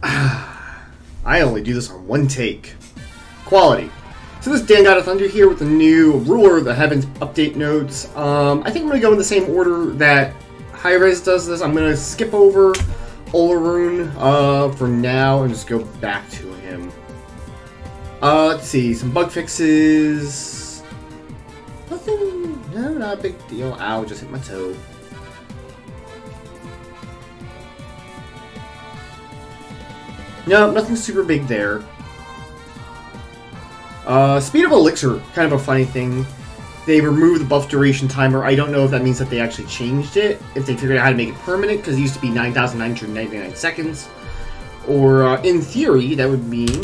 I only do this on one take. Quality. So this is Dan God of Thunder here with the new Ruler of the Heavens update notes. I think I'm going to go in the same order that High-Res does this. I'm going to skip over Olorun for now and just go back to him. Let's see, some bug fixes. Nothing, no, not a big deal. Ow, just hit my toe. No, nothing super big there. Speed of Elixir, kind of a funny thing. They removed the buff duration timer. I don't know if that means that they actually changed it, if they figured out how to make it permanent, because it used to be 9,999 seconds. Or, in theory, that would mean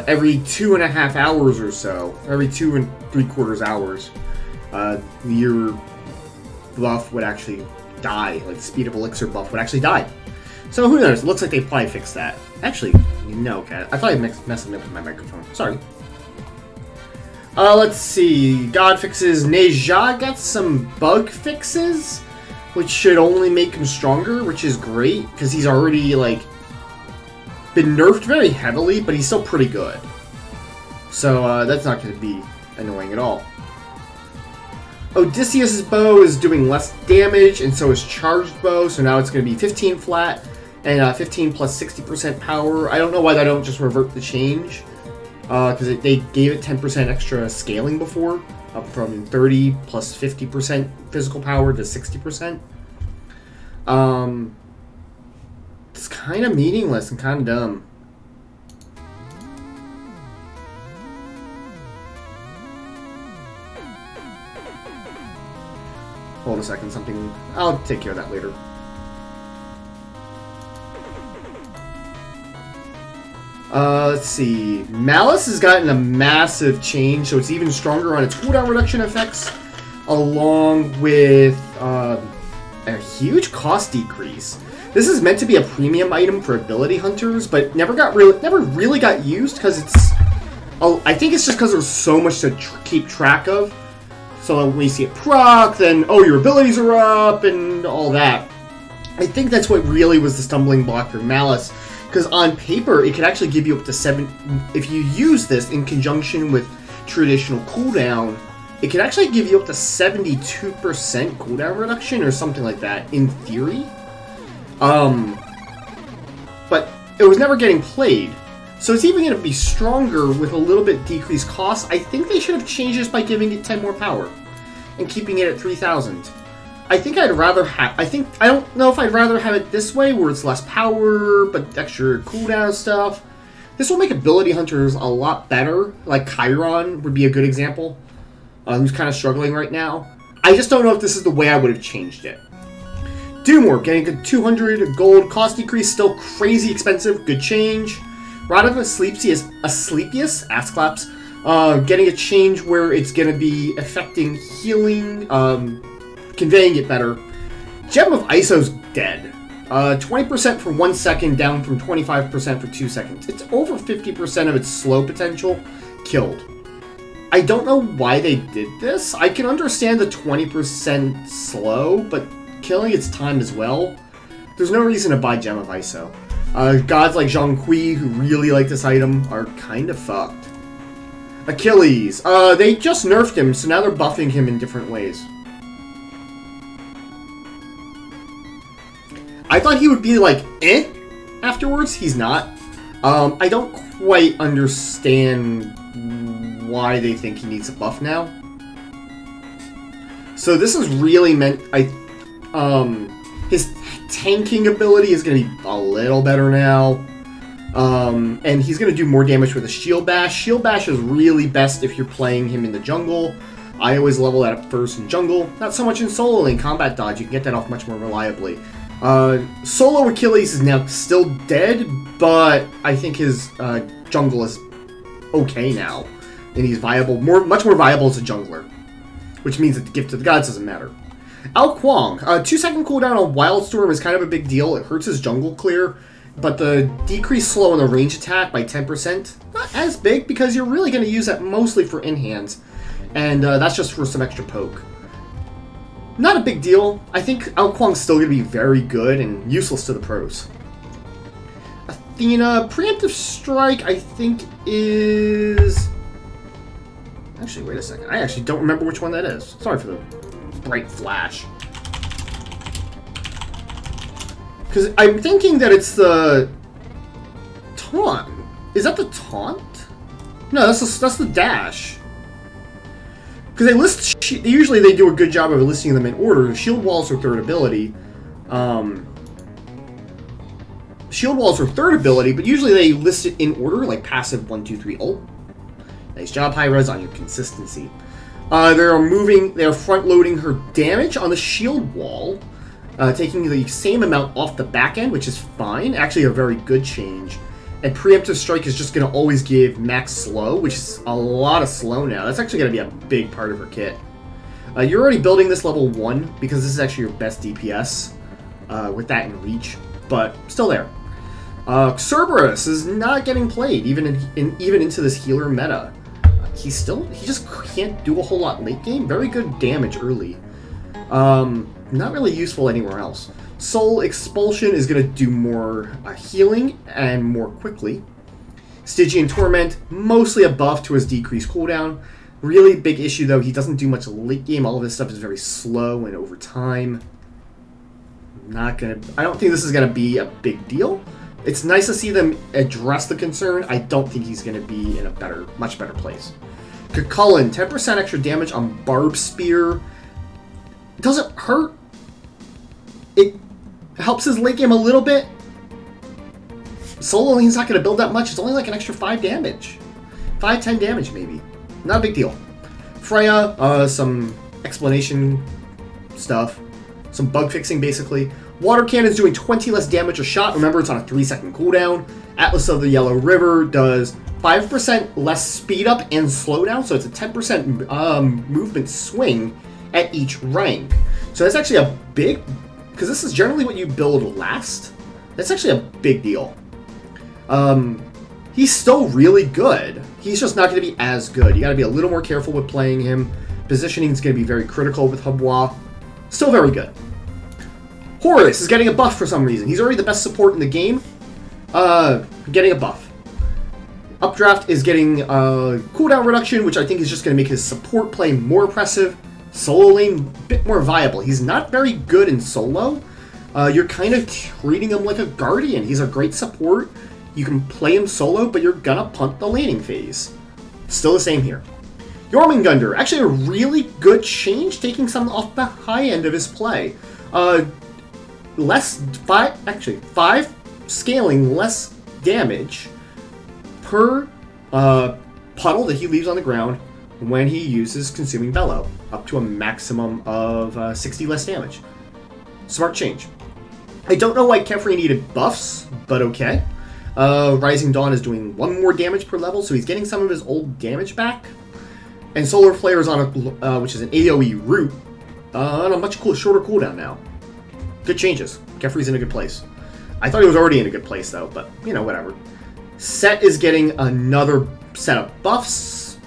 every 2.5 hours or so, every 2 3/4 hours, your buff would actually die. Like, the Speed of Elixir buff would actually die. So who knows? It looks like they probably fixed that. Actually, no, Cat. I thought I messing up with my microphone. Sorry. Let's see. God fixes. Neja got some bug fixes, which should only make him stronger, which is great, because he's already, like, been nerfed very heavily, but he's still pretty good. So, that's not going to be annoying at all. Odysseus' bow is doing less damage, and so is charged bow, so now it's going to be 15 flat, and 15 plus 60% power. I don't know why they don't just revert the change, because they gave it 10% extra scaling before, up from 30 plus 50% physical power to 60%. It's kind of meaningless and kind of dumb. Hold a second, something... I'll take care of that later. Let's see. Malus has gotten a massive change, so it's even stronger on its cooldown reduction effects, along with a huge cost decrease. This is meant to be a premium item for ability hunters, but never really got used because it's... Oh, I think it's just because there's so much to keep track of. So when you see it proc, then, oh, your abilities are up, and all that. I think that's what really was the stumbling block for Malus, because on paper, it could actually give you up to 7... If you use this in conjunction with traditional cooldown, it could actually give you up to 72% cooldown reduction, or something like that, in theory. But it was never getting played. So it's even going to be stronger with a little bit decreased cost. I think they should have changed this by giving it 10 more power and keeping it at 3,000. I think I'd rather have... I don't know if I'd rather have it this way, where it's less power, but extra cooldown stuff. This will make ability hunters a lot better. Like Chiron would be a good example. Who's kind of struggling right now. I just don't know if this is the way I would have changed it. Doomor, getting a 200 gold cost decrease, still crazy expensive, good change. Rod of Asclepius, ass claps, getting a change where it's going to be affecting healing, conveying it better. Gem of Iso's dead. 20% for 1 second, down from 25% for 2 seconds. It's over 50% of its slow potential killed. I don't know why they did this. I can understand the 20% slow, but killing its time as well. There's no reason to buy Gem of Iso. Gods like Zhonghui, who really like this item, are kind of fucked. Achilles. They just nerfed him, so now they're buffing him in different ways. I thought he would be like, eh, afterwards. He's not. I don't quite understand why they think he needs a buff now. So this is really meant... his tanking ability is going to be a little better now. And he's going to do more damage with a Shield Bash. Shield Bash is really best if you're playing him in the jungle. I always level that up first in jungle. Not so much in solo lane. Combat dodge, you can get that off much more reliably. Solo Achilles is now still dead, but I think his jungle is okay now. And he's viable, much more viable as a jungler. Which means that the Gift of the Gods doesn't matter. Ao Kuang, 2-second cooldown on Wildstorm is kind of a big deal. It hurts his jungle clear, but the decreased slow on the range attack by 10%, not as big, because you're really going to use that mostly for in-hands, and that's just for some extra poke. Not a big deal. I think Ao Kuang's still going to be very good and useless to the pros. Athena, preemptive strike, I think is... Actually, wait a second. I actually don't remember which one that is. Sorry for the bright flash. Because I'm thinking that it's the... Taunt. Is that the taunt? No, that's the dash. Because they list... Usually they do a good job of listing them in order. Shield walls are third ability. Shield walls are third ability, but usually they list it in order, like passive 1, 2, 3 ult. Nice job, Hi-Rez, on your consistency. They're front-loading her damage on the shield wall, taking the same amount off the back end, which is fine. Actually, a very good change. And preemptive strike is just going to always give max slow, which is a lot of slow now. That's actually going to be a big part of her kit. You're already building this level 1, because this is actually your best DPS with that in reach, but still there. Cerberus is not getting played, even into this healer meta. He just can't do a whole lot late game. Very good damage early. Not really useful anywhere else. Soul Expulsion is going to do more healing and more quickly. Stygian Torment, mostly a buff to his decreased cooldown. Really big issue though, he doesn't do much late game. All of his stuff is very slow and over time. I don't think this is going to be a big deal. It's nice to see them address the concern. I don't think he's going to be in a much better place. Cucullin, 10% extra damage on Barb Spear. It doesn't hurt. It helps his late game a little bit. Solo lane's not going to build that much. It's only like an extra 5 damage. 5, 10 damage maybe. Not a big deal. Freya, some explanation stuff. Some bug fixing basically. Water Cannon's doing 20 less damage a shot. Remember, it's on a 3-second cooldown. Atlas of the Yellow River does 5% less speed up and slowdown, so it's a 10% movement swing at each rank. So that's actually a big... Because this is generally what you build last. That's actually a big deal. He's still really good. He's just not going to be as good. You got to be a little more careful with playing him. Positioning is going to be very critical with Hubwa. Still very good. Horace is getting a buff for some reason. He's already the best support in the game. Getting a buff. Updraft is getting cooldown reduction, which I think is just going to make his support play more impressive. Solo lane a bit more viable. He's not very good in solo. You're kind of treating him like a guardian. He's a great support. You can play him solo, but you're going to punt the laning phase. Still the same here. Jormungandr, actually a really good change, taking some off the high end of his play. 5 scaling less damage per puddle that he leaves on the ground when he uses Consuming Bellow, up to a maximum of 60 less damage. Smart change. I don't know why Kefri needed buffs, but okay. Rising Dawn is doing 1 more damage per level, so he's getting some of his old damage back. And Solar Flare is on a, which is an AoE root, on a much shorter cooldown now. Good changes. Kefri's in a good place. I thought he was already in a good place, though, but, you know, whatever. Set is getting another set of buffs.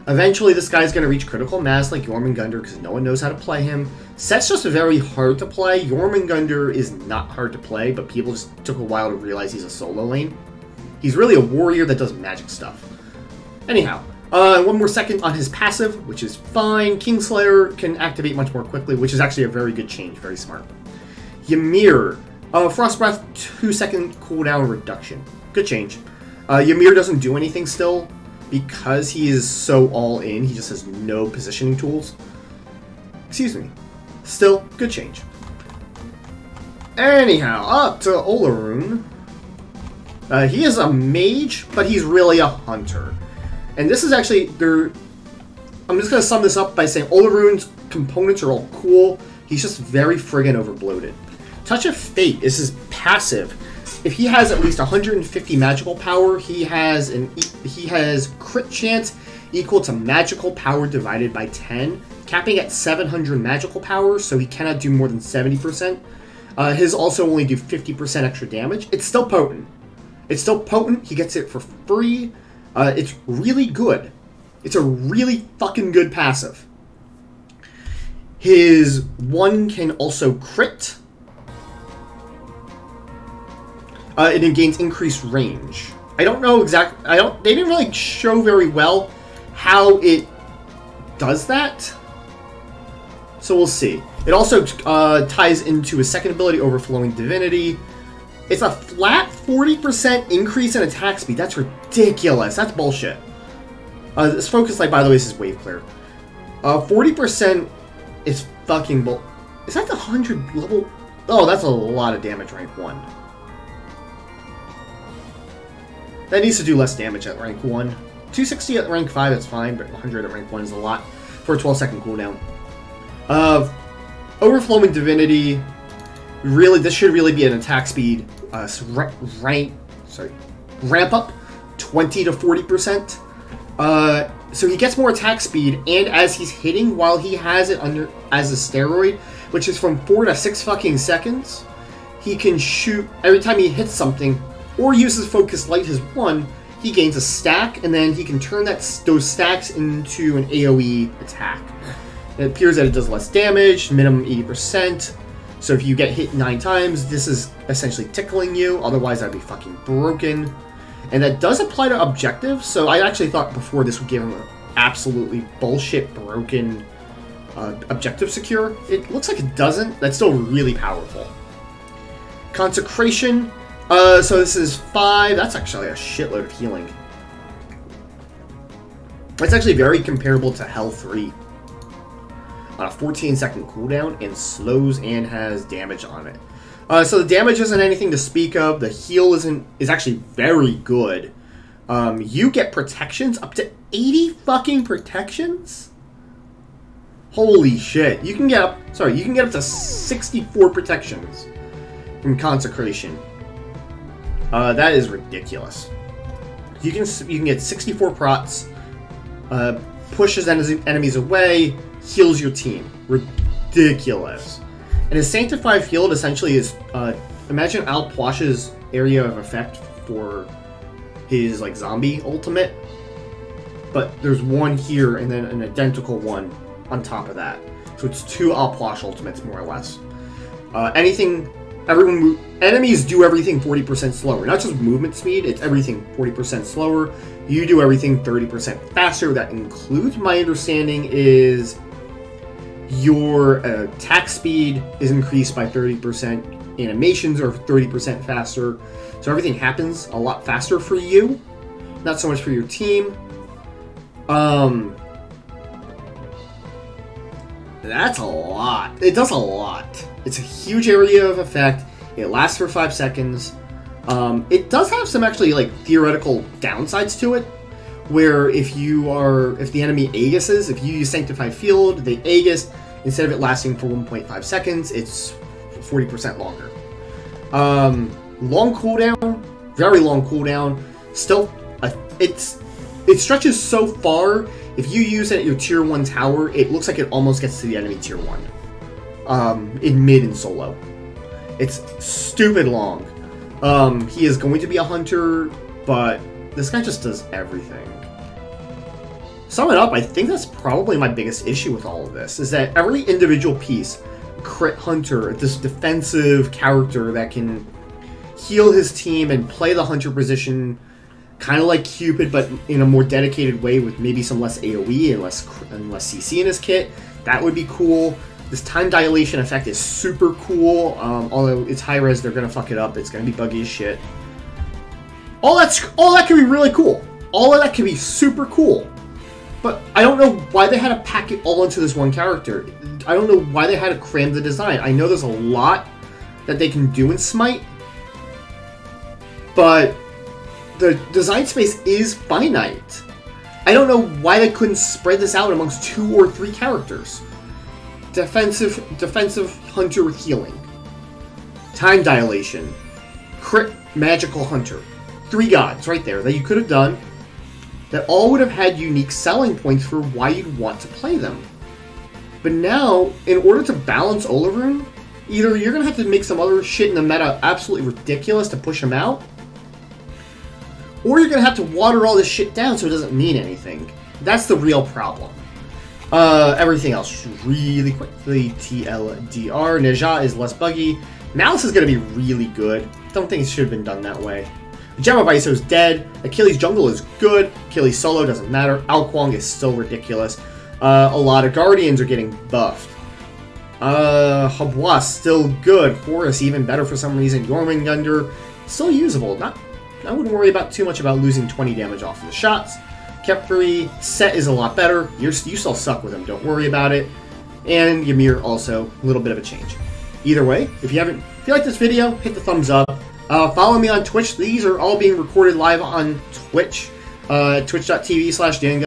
Eventually, this guy's going to reach critical mass like Jormungandr because no one knows how to play him. Set's just very hard to play. Jormungandr is not hard to play, but people just took a while to realize he's a solo lane. He's really a warrior that does magic stuff. Anyhow, 1 more second on his passive, which is fine. Kingslayer can activate much more quickly, which is actually a very good change. Very smart. Ymir. Frost Breath, 2-second cooldown reduction. Good change. Ymir doesn't do anything still because he is so all in. He just has no positioning tools. Excuse me. Still, good change. Anyhow, up to Olorun. He is a mage, but he's really a hunter. And this is actually, I'm just going to sum this up by saying Olorun's components are all cool. He's just very friggin' overbloated. Touch of Fate is his passive. If he has at least 150 magical power, he has crit chance equal to magical power divided by 10, capping at 700 magical power, so he cannot do more than 70%. His also only do 50% extra damage. It's still potent. It's still potent. He gets it for free. It's really good. It's a really fucking good passive. His 1 can also crit. it gains increased range. I don't know exactly. They didn't really show very well how it does that. So we'll see. It also ties into a second ability, Overflowing Divinity. It's a flat 40% increase in attack speed. That's ridiculous. That's bullshit. This Focus Light, by the way, this is Wave Clear. 40% is fucking bull. Is that the 100 level? Oh, that's a lot of damage, rank 1. That needs to do less damage at rank 1. 260 at rank 5, that's fine, but 100 at rank 1 is a lot for a 12-second cooldown. Overflowing Divinity. Really, this should really be an attack speed ramp up 20 to 40%. So he gets more attack speed, and as he's hitting, while he has it under as a steroid, which is from 4 to 6 fucking seconds, he can shoot every time he hits something or uses Focus Light his 1. He gains a stack, and then he can turn those stacks into an AoE attack. It appears that it does less damage, minimum 80%. So if you get hit 9 times, this is essentially tickling you. Otherwise, that'd be fucking broken. And that does apply to objectives. So I actually thought before this would give him an absolutely bullshit broken objective secure. It looks like it doesn't. That's still really powerful. Consecration. So this is 5. That's actually a shitload of healing. It's actually very comparable to Hell 3. On a 14-second cooldown, and slows and has damage on it. So the damage isn't anything to speak of. The heal is actually very good. You get protections up to 80 fucking protections. Holy shit! You can get up to 64 protections from Consecration. That is ridiculous. You can get 64 prots. Pushes enemies away. Heals your team. Ridiculous. And his Sanctified Field essentially is, imagine Al Pwash's area of effect for his, like, zombie ultimate. But there's one here and then an identical one on top of that. So it's 2 Al Pwash ultimates, more or less. Enemies do everything 40% slower. Not just movement speed, it's everything 40% slower. You do everything 30% faster. That includes, my understanding, is your attack speed is increased by 30%. Animations are 30% faster. So everything happens a lot faster for you. Not so much for your team. That's a lot. It does a lot. It's a huge area of effect. It lasts for 5 seconds. It does have some actually like theoretical downsides to it, where if the enemy Aegises, if you use Sanctified Field, they Aegis, instead of it lasting for 1.5 seconds, it's 40% longer. Long cooldown, very long cooldown. Still, it stretches so far. If you use it at your tier 1 tower, it looks like it almost gets to the enemy tier 1. In mid and solo. It's stupid long. He is going to be a hunter, but this guy just does everything. Sum it up, I think that's probably my biggest issue with all of this, is that every individual piece, crit hunter, this defensive character that can heal his team and play the hunter position, kind of like Cupid, but in a more dedicated way with maybe some less AoE and less CC in his kit, that would be cool. This time dilation effect is super cool, although it's high res, they're gonna fuck it up. It's gonna be buggy as shit. All that can be really cool. All of that can be super cool. But I don't know why they had to pack it all into this one character. I don't know why they had to cram the design. I know there's a lot that they can do in Smite, but the design space is finite. I don't know why they couldn't spread this out amongst 2 or 3 characters. Defensive hunter with healing. Time dilation. Crit magical hunter. 3 gods right there that you could have done that all would have had unique selling points for why you'd want to play them. But now, in order to balance Olorun, either you're going to have to make some other shit in the meta absolutely ridiculous to push him out, or you're going to have to water all this shit down so it doesn't mean anything. That's the real problem. Everything else, really quickly, TLDR. Neja is less buggy. Malus is going to be really good. Don't think it should have been done that way. Gemma Baiso is dead. Achilles Jungle is good. Achilles Solo doesn't matter. Alquang is still ridiculous. A lot of Guardians are getting buffed. Habwas still good. Horace even better for some reason. Jormungandr still usable. I wouldn't worry too much about losing 20 damage off of the shots. Kepri, Set is a lot better. You still suck with him. Don't worry about it. And Ymir also a little bit of a change. Either way, if you like this video, hit the thumbs up. Follow me on Twitch. These are all being recorded live on Twitch. Twitch.tv/Dan